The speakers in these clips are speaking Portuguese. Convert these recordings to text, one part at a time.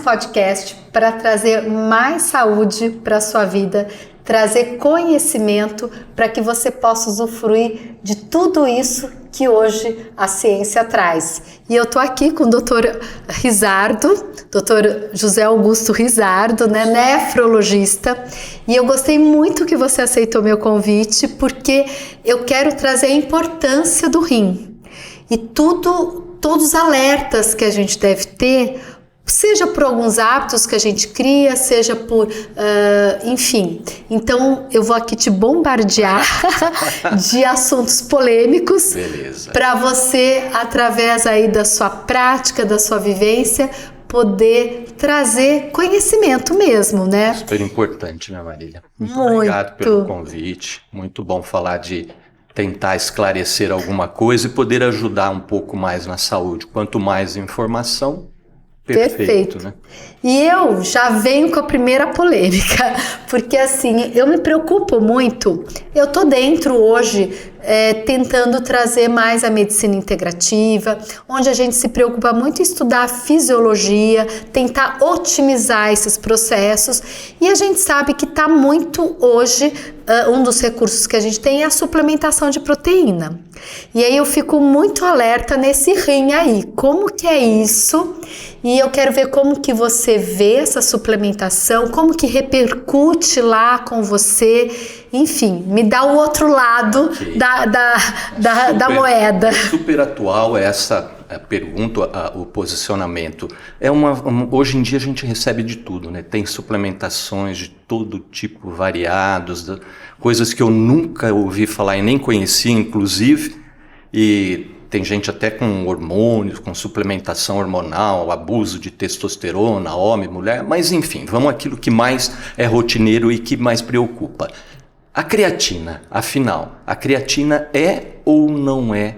podcast para trazer mais saúde para a sua vida, trazer conhecimento para que você possa usufruir de tudo isso que hoje a ciência traz. E eu estou aqui com o Dr. Rizardo, Dr. José Augusto Rizardo, né, nefrologista, e eu gostei muito que você aceitou meu convite, porque eu quero trazer a importância do rim e todos os alertas que a gente deve ter, seja por alguns hábitos que a gente cria, seja por, enfim. Então, eu vou aqui te bombardear de assuntos polêmicos para você, através aí da sua prática, da sua vivência, poder trazer conhecimento mesmo, né? Super importante, né, Marília? Muito obrigado pelo convite. Muito bom falar de tentar esclarecer alguma coisa e poder ajudar um pouco mais na saúde. Quanto mais informação, perfeito, né? E eu já venho com a primeira polêmica, porque assim, eu me preocupo muito, eu tô dentro hoje tentando trazer mais a medicina integrativa, onde a gente se preocupa muito em estudar a fisiologia, tentar otimizar esses processos, e a gente sabe que tá muito hoje, um dos recursos que a gente tem é a suplementação de proteína. E aí eu fico muito alerta nesse rim aí, como que é isso? E eu quero ver como que você vê essa suplementação, como que repercute lá com você, enfim, me dá o outro lado da moeda. Super atual essa pergunta, o posicionamento. Hoje em dia a gente recebe de tudo, né? Tem suplementações de todo tipo, variados, coisas que eu nunca ouvi falar e nem conhecia, inclusive, e tem gente até com hormônios, com suplementação hormonal, abuso de testosterona, homem, mulher, mas enfim, vamos àquilo que mais é rotineiro e que mais preocupa. A creatina, afinal, a creatina é ou não é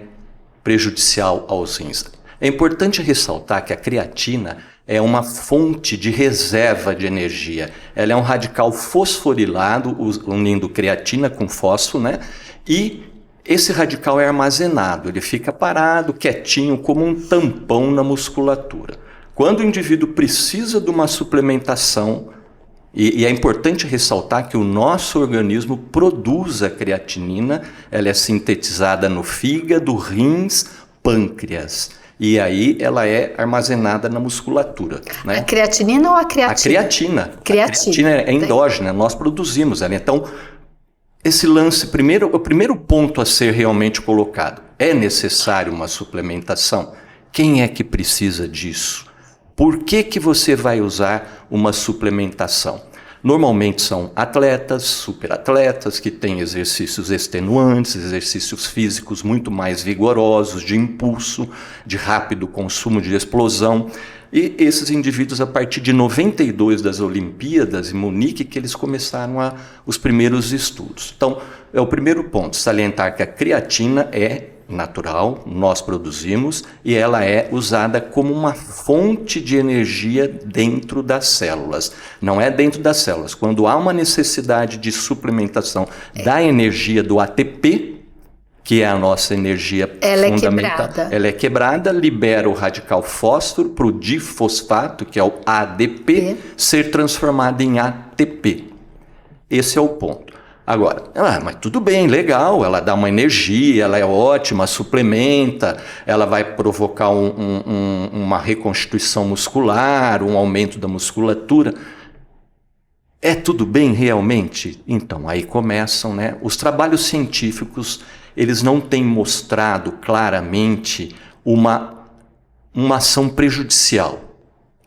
prejudicial aos rins? É importante ressaltar que a creatina é uma fonte de reserva de energia. Ela é um radical fosforilado, unindo creatina com fósforo, né? E esse radical é armazenado, ele fica parado, quietinho, como um tampão na musculatura. Quando o indivíduo precisa de uma suplementação, e é importante ressaltar que o nosso organismo produz a creatinina, ela é sintetizada no fígado, rins, pâncreas. E aí ela é armazenada na musculatura, né? A creatinina ou a creatina? A creatina. A creatina é endógena, nós produzimos ela. Então, esse lance, o primeiro ponto a ser realmente colocado, é necessário uma suplementação? Quem é que precisa disso? Por que você vai usar uma suplementação? Normalmente são atletas, superatletas, que têm exercícios extenuantes, exercícios físicos muito mais vigorosos, de impulso, de rápido consumo, de explosão. E esses indivíduos, a partir de 92 das Olimpíadas, em Munique, que eles começaram os primeiros estudos. Então, é o primeiro ponto, salientar que a creatina é natural, nós produzimos, e ela é usada como uma fonte de energia dentro das células. Não é dentro das células. Quando há uma necessidade de suplementação da energia do ATP, que é a nossa energia fundamental, ela é quebrada, libera o radical fósforo para o difosfato, que é o ADP, ser transformado em ATP. Esse é o ponto. Agora, mas tudo bem, legal, ela dá uma energia, ela é ótima, suplementa, ela vai provocar uma reconstituição muscular, um aumento da musculatura. É tudo bem realmente? Então, aí começam, né? Os trabalhos científicos, eles não têm mostrado claramente uma ação prejudicial.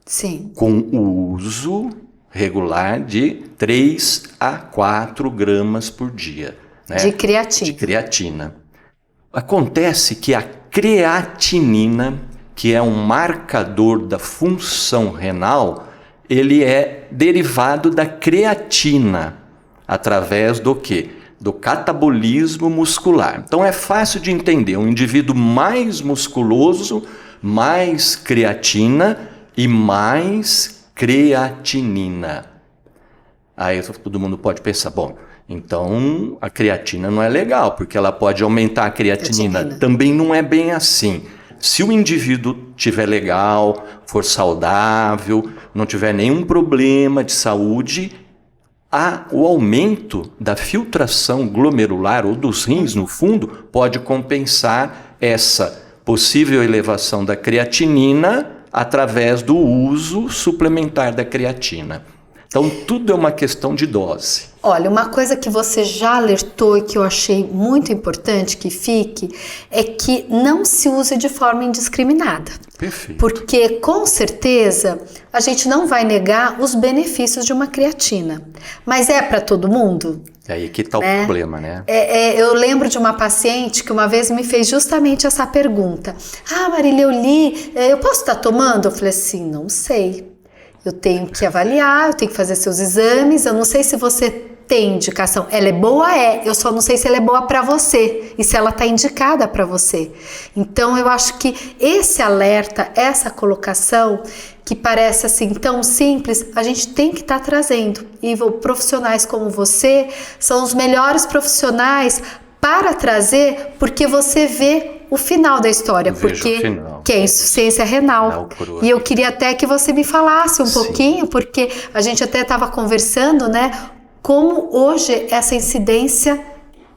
Sim. Com o uso regular de 3 a 4 gramas por dia. Né? De creatina. De creatina. Acontece que a creatinina, que é um marcador da função renal, ele é derivado da creatina, através do quê? Do catabolismo muscular. Então é fácil de entender, um indivíduo mais musculoso, mais creatina e mais creatinina. Aí todo mundo pode pensar, bom, então a creatina não é legal, porque ela pode aumentar a creatinina. Também não é bem assim. Se o indivíduo estiver legal, for saudável, não tiver nenhum problema de saúde, o aumento da filtração glomerular ou dos rins, no fundo, pode compensar essa possível elevação da creatinina através do uso suplementar da creatina. Então, tudo é uma questão de dose. Olha, uma coisa que você já alertou e que eu achei muito importante que fique é que não se use de forma indiscriminada. Perfeito. Porque, com certeza, a gente não vai negar os benefícios de uma creatina. Mas é para todo mundo? É aí que está o problema, né? Eu lembro de uma paciente que uma vez me fez justamente essa pergunta. Marília, eu li, eu posso estar tomando? Eu falei assim, não sei. Eu tenho que avaliar, eu tenho que fazer seus exames, eu não sei se você tem indicação. Ela é boa? Eu só não sei se ela é boa para você e se ela está indicada para você. Então, eu acho que esse alerta, essa colocação, que parece assim tão simples, a gente tem que estar trazendo. E profissionais como você são os melhores profissionais para trazer, porque você vê o final da história, que é a insuficiência renal. E eu queria até que você me falasse um pouquinho, porque a gente até estava conversando, né? Como hoje essa incidência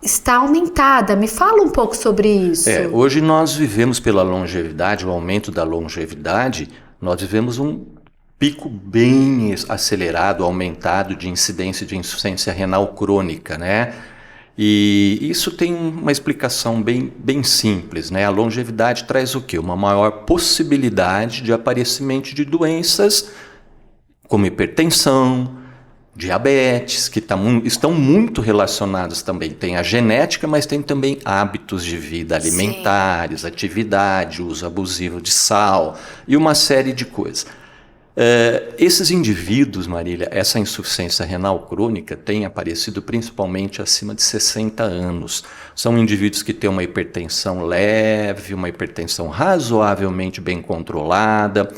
está aumentada. Me fala um pouco sobre isso. Hoje nós vivemos pela longevidade, o aumento da longevidade, nós vivemos um pico bem acelerado, aumentado de incidência de insuficiência renal crônica, né? E isso tem uma explicação bem simples, né? A longevidade traz o quê? Uma maior possibilidade de aparecimento de doenças como hipertensão, diabetes, que estão muito relacionadas também. Tem a genética, mas tem também hábitos de vida alimentares, atividade, uso abusivo de sal e uma série de coisas. Esses indivíduos, Marília, essa insuficiência renal crônica tem aparecido principalmente acima de 60 anos. São indivíduos que têm uma hipertensão leve, uma hipertensão razoavelmente bem controlada.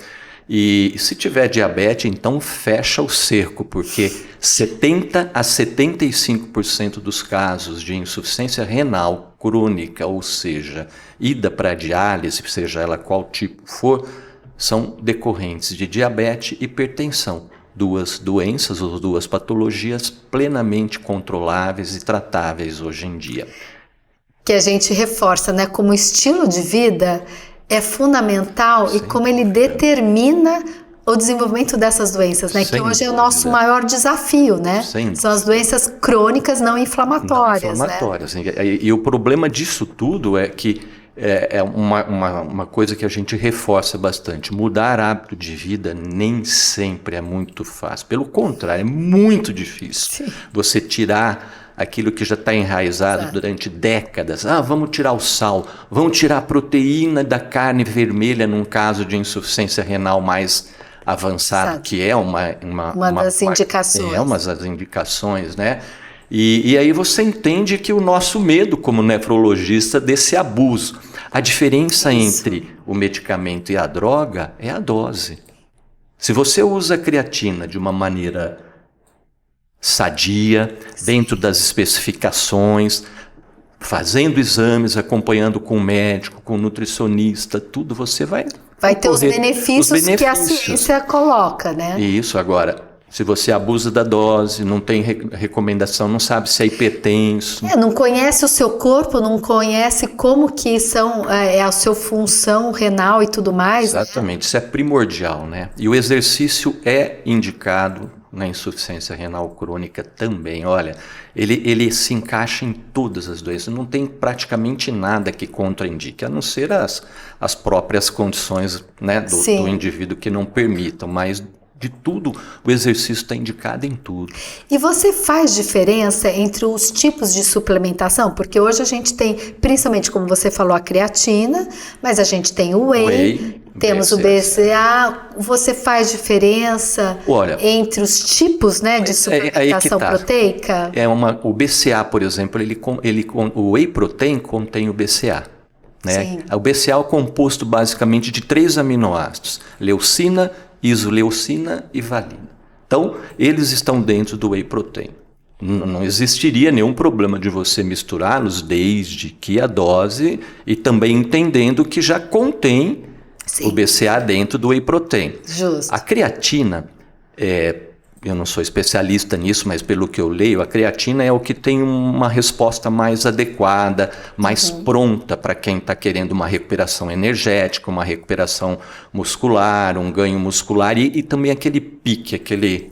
E se tiver diabetes, então fecha o cerco, porque 70 a 75% dos casos de insuficiência renal crônica, ou seja, ida para diálise, seja ela qual tipo for, são decorrentes de diabetes e hipertensão, duas doenças ou duas patologias plenamente controláveis e tratáveis hoje em dia. Que a gente reforça, né, como estilo de vida é fundamental e como ele determina o desenvolvimento dessas doenças, né? Que hoje é o nosso maior desafio, né? São as doenças crônicas não inflamatórias. Né? E o problema disso tudo é que é uma coisa que a gente reforça bastante. Mudar hábito de vida nem sempre é muito fácil. Pelo contrário, é muito difícil. Você tirar aquilo que já está enraizado durante décadas. Vamos tirar o sal, vamos tirar a proteína da carne vermelha num caso de insuficiência renal mais avançado, que é uma das indicações. É uma das indicações, né? E aí você entende que o nosso medo como nefrologista desse abuso. A diferença entre o medicamento e a droga é a dose. Se você usa a creatina de uma maneira sadia, dentro das especificações, fazendo exames, acompanhando com o médico, com o nutricionista, tudo, você vai ter os benefícios que a ciência coloca, né? Isso, agora, se você abusa da dose, não tem recomendação, não sabe se é hipertenso. Não conhece o seu corpo, não conhece como que é a sua função renal e tudo mais. Exatamente, isso é primordial, né? E o exercício é indicado na insuficiência renal crônica também. Olha, ele se encaixa em todas as doenças, não tem praticamente nada que contraindique, a não ser as próprias condições, né, do indivíduo que não permitam, mas de tudo, o exercício está indicado em tudo. E você faz diferença entre os tipos de suplementação? Porque hoje a gente tem, principalmente como você falou, a creatina, mas a gente tem o whey, temos o BCA. Você faz diferença entre os tipos, né, de suplementação proteica? O BCA, por exemplo, o whey protein contém o BCA. Né? O BCA é o composto basicamente de 3 aminoácidos, leucina, isoleucina e valina. Então, eles estão dentro do whey protein. Não existiria nenhum problema de você misturá-los, desde que a dose, e também entendendo que já contém o BCA dentro do whey protein. Justo. A creatina, eu não sou especialista nisso, mas pelo que eu leio, a creatina é o que tem uma resposta mais adequada, mais pronta para quem está querendo uma recuperação energética, uma recuperação muscular, um ganho muscular e também aquele pique, aquele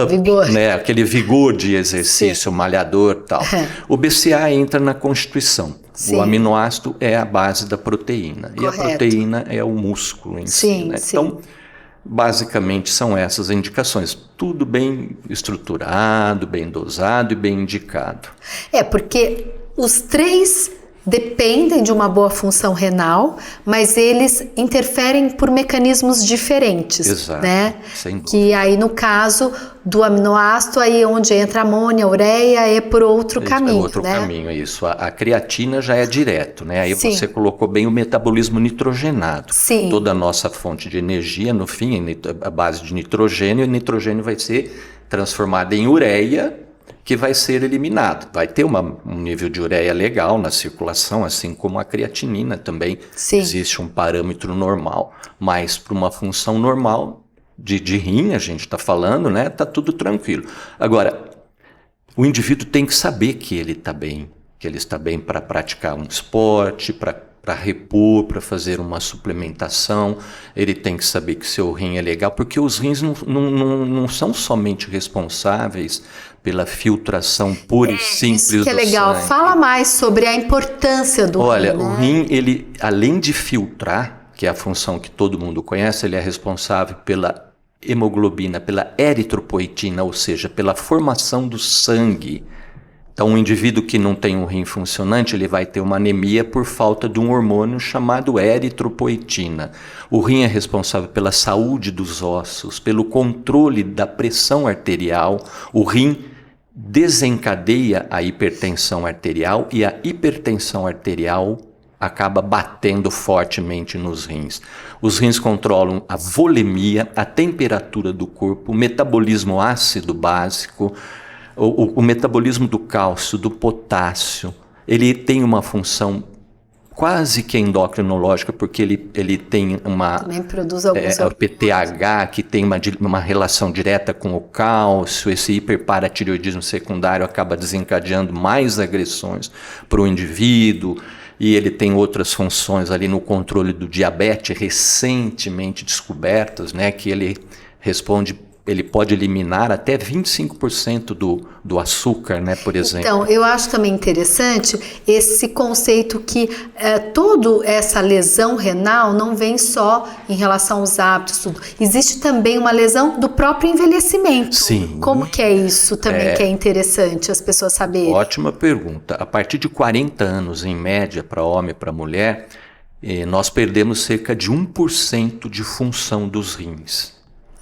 vigor. Né? Aquele vigor de exercício, malhador e tal. O BCA entra na constituição. O aminoácido é a base da proteína. Correto. E a proteína é o músculo em si. Né? Então, basicamente são essas indicações. Tudo bem estruturado, bem dosado e bem indicado. Porque os 3 dependem de uma boa função renal, mas eles interferem por mecanismos diferentes. Exato, né? Sem dúvida. Que aí no caso do aminoácido, aí onde entra a amônia, a ureia, é por outro caminho. É outro caminho, isso. A creatina já é direto, né? Aí você colocou bem o metabolismo nitrogenado. Sim. Toda a nossa fonte de energia, no fim, é a base de nitrogênio, e o nitrogênio vai ser transformado em ureia, que vai ser eliminado. Vai ter um nível de ureia legal na circulação, assim como a creatinina também. Existe um parâmetro normal, mas para uma função normal de rim, a gente está falando, né? Tá tudo tranquilo. Agora, o indivíduo tem que saber que ele está bem, que ele está bem para praticar um esporte, para repor, para fazer uma suplementação. Ele tem que saber que seu rim é legal, porque os rins não são somente responsáveis pela filtração pura e simples do sangue. Isso que é legal. Fala mais sobre a importância do rim. Olha, o rim, ele, além de filtrar, que é a função que todo mundo conhece, ele é responsável pela hemoglobina, pela eritropoetina, ou seja, pela formação do sangue. Então, um indivíduo que não tem um rim funcionante, ele vai ter uma anemia por falta de um hormônio chamado eritropoetina. O rim é responsável pela saúde dos ossos, pelo controle da pressão arterial. O rim desencadeia a hipertensão arterial e a hipertensão arterial acaba batendo fortemente nos rins. Os rins controlam a volemia, a temperatura do corpo, o metabolismo ácido básico, o metabolismo do cálcio, do potássio. Ele tem uma função quase que endocrinológica, porque ele tem também produz alguns o PTH, que tem uma relação direta com o cálcio. Esse hiperparatireoidismo secundário acaba desencadeando mais agressões para o indivíduo, e ele tem outras funções ali no controle do diabetes recentemente descobertas, né, que ele pode eliminar até 25% do açúcar, né, por exemplo. Então, eu acho também interessante esse conceito que toda essa lesão renal não vem só em relação aos hábitos, tudo. Existe também uma lesão do próprio envelhecimento. Sim. Como que é isso também que é interessante as pessoas saberem? Ótima pergunta. A partir de 40 anos, em média, para homem e para mulher, nós perdemos cerca de 1% de função dos rins.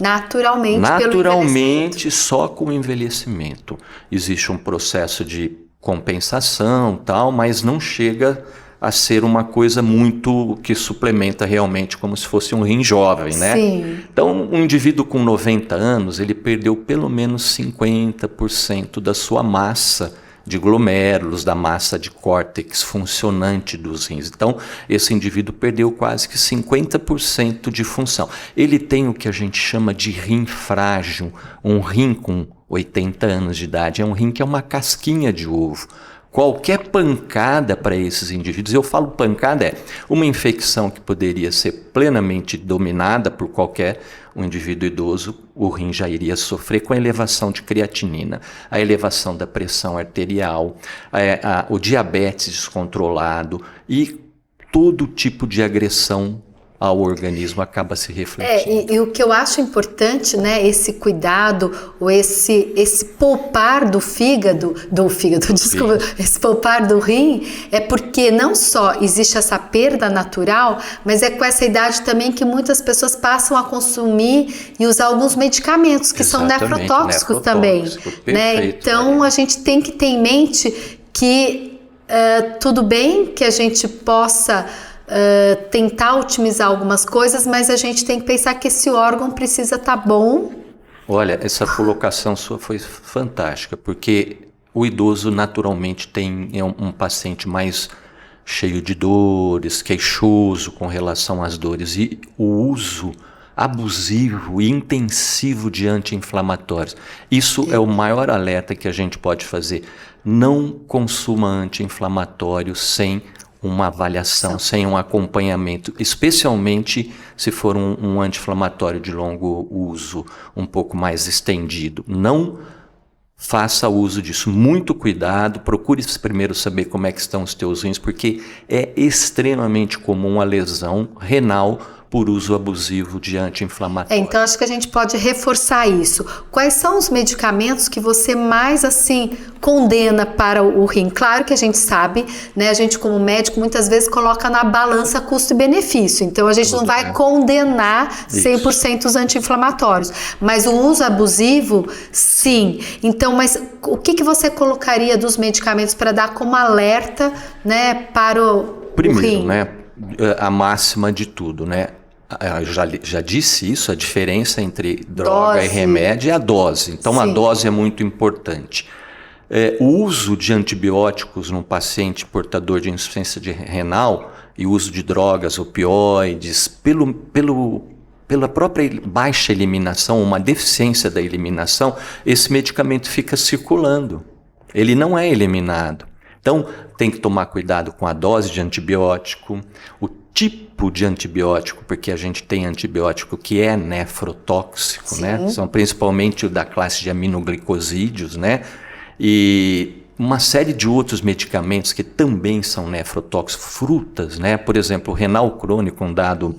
Naturalmente, só com o envelhecimento. Existe um processo de compensação, tal, mas não chega a ser uma coisa muito que suplementa realmente como se fosse um rim jovem, né? Sim. Então, um indivíduo com 90 anos, ele perdeu pelo menos 50% da sua massa de glomérulos, da massa de córtex funcionante dos rins. Então, esse indivíduo perdeu quase que 50% de função. Ele tem o que a gente chama de rim frágil, um rim com 80 anos de idade, é um rim que é uma casquinha de ovo. Qualquer pancada para esses indivíduos, eu falo pancada, uma infecção que poderia ser plenamente dominada por qualquer um indivíduo idoso, o rim já iria sofrer com a elevação de creatinina, a elevação da pressão arterial, o diabetes descontrolado e todo tipo de agressão ao organismo acaba se refletindo. E o que eu acho importante, né, esse cuidado, ou esse poupar do fígado, desculpa, esse poupar do rim, é porque não só existe essa perda natural, mas é com essa idade também que muitas pessoas passam a consumir e usar alguns medicamentos que são nefrotóxicos também. Né? Então a gente tem que ter em mente que tudo bem que a gente possa tentar otimizar algumas coisas, mas a gente tem que pensar que esse órgão precisa estar bom Olha, essa colocação sua foi fantástica, porque o idoso naturalmente é um paciente mais cheio de dores, queixoso com relação às dores, e o uso abusivo e intensivo de anti-inflamatórios. Isso é o maior alerta que a gente pode fazer. Não consuma anti-inflamatório sem uma avaliação, sem um acompanhamento, especialmente se for um anti-inflamatório de longo uso, um pouco mais estendido. Não faça uso disso. Muito cuidado, procure primeiro saber como é que estão os teus rins, porque é extremamente comum a lesão renal por uso abusivo de anti-inflamatório. Então acho que a gente pode reforçar isso. Quais são os medicamentos que você mais assim condena para o rim? Claro que a gente sabe, né? A gente como médico muitas vezes coloca na balança custo e benefício. Então a gente não vai condenar 100% os anti-inflamatórios, mas o uso abusivo, sim. Então, mas o que você colocaria dos medicamentos para dar como alerta, né, para o Primeiro, rim? né, a máxima de tudo, né? Já disse isso, a diferença entre droga e remédio é a dose. Então, a dose é muito importante. O uso de antibióticos num paciente portador de insuficiência renal e o uso de drogas, opioides, pela própria baixa eliminação, uma deficiência da eliminação, esse medicamento fica circulando. Ele não é eliminado. Então, tem que tomar cuidado com a dose de antibiótico, o tipo de antibiótico, porque a gente tem antibiótico que é nefrotóxico, né? São principalmente o da classe de aminoglicosídeos, né? E uma série de outros medicamentos que também são nefrotóxicos, frutas, né? Por exemplo, o renal crônico, um dado,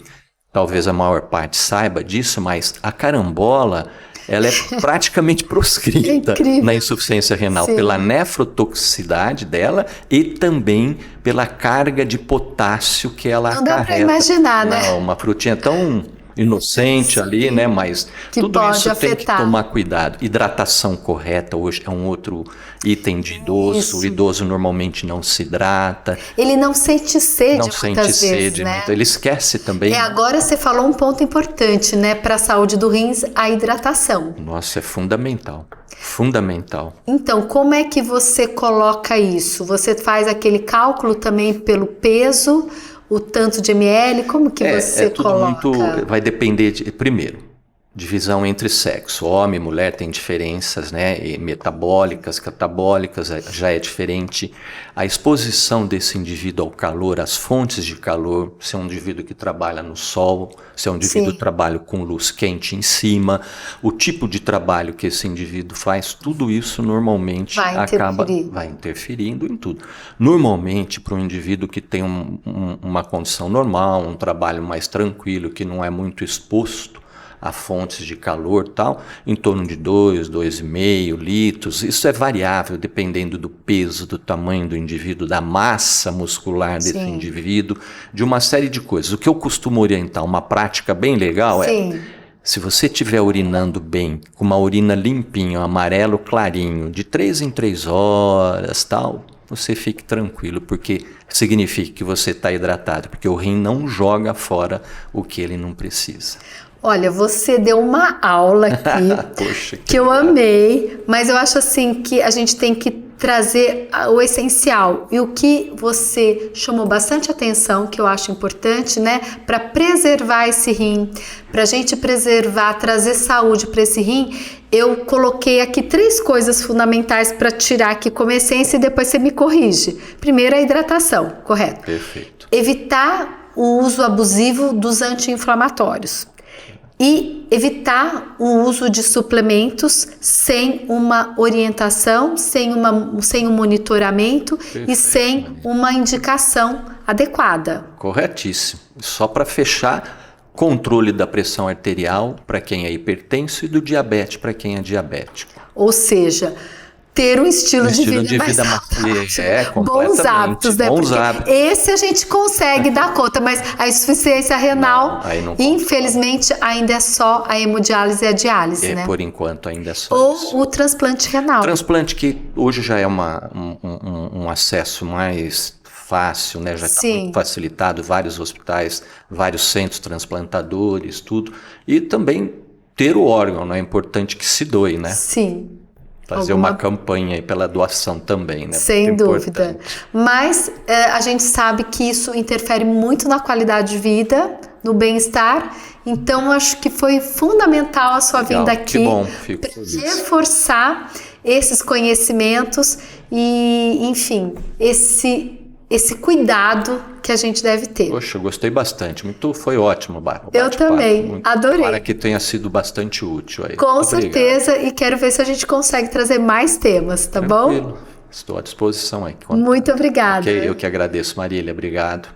talvez a maior parte saiba disso, mas a carambola, ela é praticamente proscrita na insuficiência renal pela nefrotoxicidade dela e também pela carga de potássio que ela acarreta. Não dá para imaginar, né? Não, uma frutinha tão inocente ali, né? Mas que tudo isso afetar. Tem que tomar cuidado. Hidratação correta hoje é um outro item de idoso. Isso. O idoso normalmente não se hidrata. Ele não sente sede não muitas sente vezes, sede, né? Ele esquece também. Agora você falou um ponto importante, né? Para a saúde do rins, a hidratação. Nossa, é fundamental. Fundamental. Então, como é que você coloca isso? Você faz aquele cálculo também pelo peso, o tanto de ml? Como que você tudo coloca? Muito, vai depender primeiro, divisão entre sexo. Homem e mulher tem diferenças, né? E metabólicas, catabólicas, já é diferente. A exposição desse indivíduo ao calor, às fontes de calor, se é um indivíduo que trabalha no sol, se é um indivíduo que trabalha com luz quente em cima, o tipo de trabalho que esse indivíduo faz, tudo isso normalmente vai interferindo em tudo. Normalmente, para um indivíduo que tem uma condição normal, um trabalho mais tranquilo, que não é muito exposto a fontes de calor tal, em torno de 2,5 litros. Isso é variável dependendo do peso, do tamanho do indivíduo, da massa muscular desse indivíduo, de uma série de coisas. O que eu costumo orientar, uma prática bem legal se você estiver urinando bem, com uma urina limpinha, amarelo clarinho, de 3 em 3 horas tal, você fique tranquilo, porque significa que você está hidratado, porque o rim não joga fora o que ele não precisa. Olha, você deu uma aula aqui Poxa, que eu amei, mas eu acho assim que a gente tem que trazer o essencial. E o que você chamou bastante atenção, que eu acho importante, né? Para preservar esse rim, para a gente preservar, trazer saúde para esse rim, eu coloquei aqui 3 coisas fundamentais para tirar aqui como essência e depois você me corrige. Primeiro, a hidratação, correto? Perfeito. Evitar o uso abusivo dos anti-inflamatórios. E evitar o uso de suplementos sem uma orientação, sem um monitoramento e sem uma indicação adequada. Corretíssimo. Só para fechar, controle da pressão arterial para quem é hipertenso e do diabetes para quem é diabético. Ou seja, ter um estilo de vida mais saudável. Bons hábitos, né? Bons hábitos. Esse a gente consegue dar conta, mas a insuficiência renal, não infelizmente, ainda é só a hemodiálise e a diálise, né? Por enquanto ainda é só ou isso. O transplante renal. Transplante que hoje já é um acesso mais fácil, né? Já está muito facilitado, vários hospitais, vários centros transplantadores, tudo. E também ter o órgão, não é importante que se doe, né? Sim. Fazer uma campanha aí pela doação também, né? Sem dúvida. Mas a gente sabe que isso interfere muito na qualidade de vida, no bem-estar. Então, acho que foi fundamental a sua vinda aqui. Que bom, fico feliz. Reforçar esses conhecimentos e, enfim, esse cuidado que a gente deve ter. Poxa, eu gostei bastante. Foi ótimo o bate-papo. Eu também, adorei. Para que tenha sido bastante útil aí. Com certeza, e quero ver se a gente consegue trazer mais temas, tá bom? Estou à disposição aí. Muito obrigada. Eu que agradeço, Marília. Obrigado.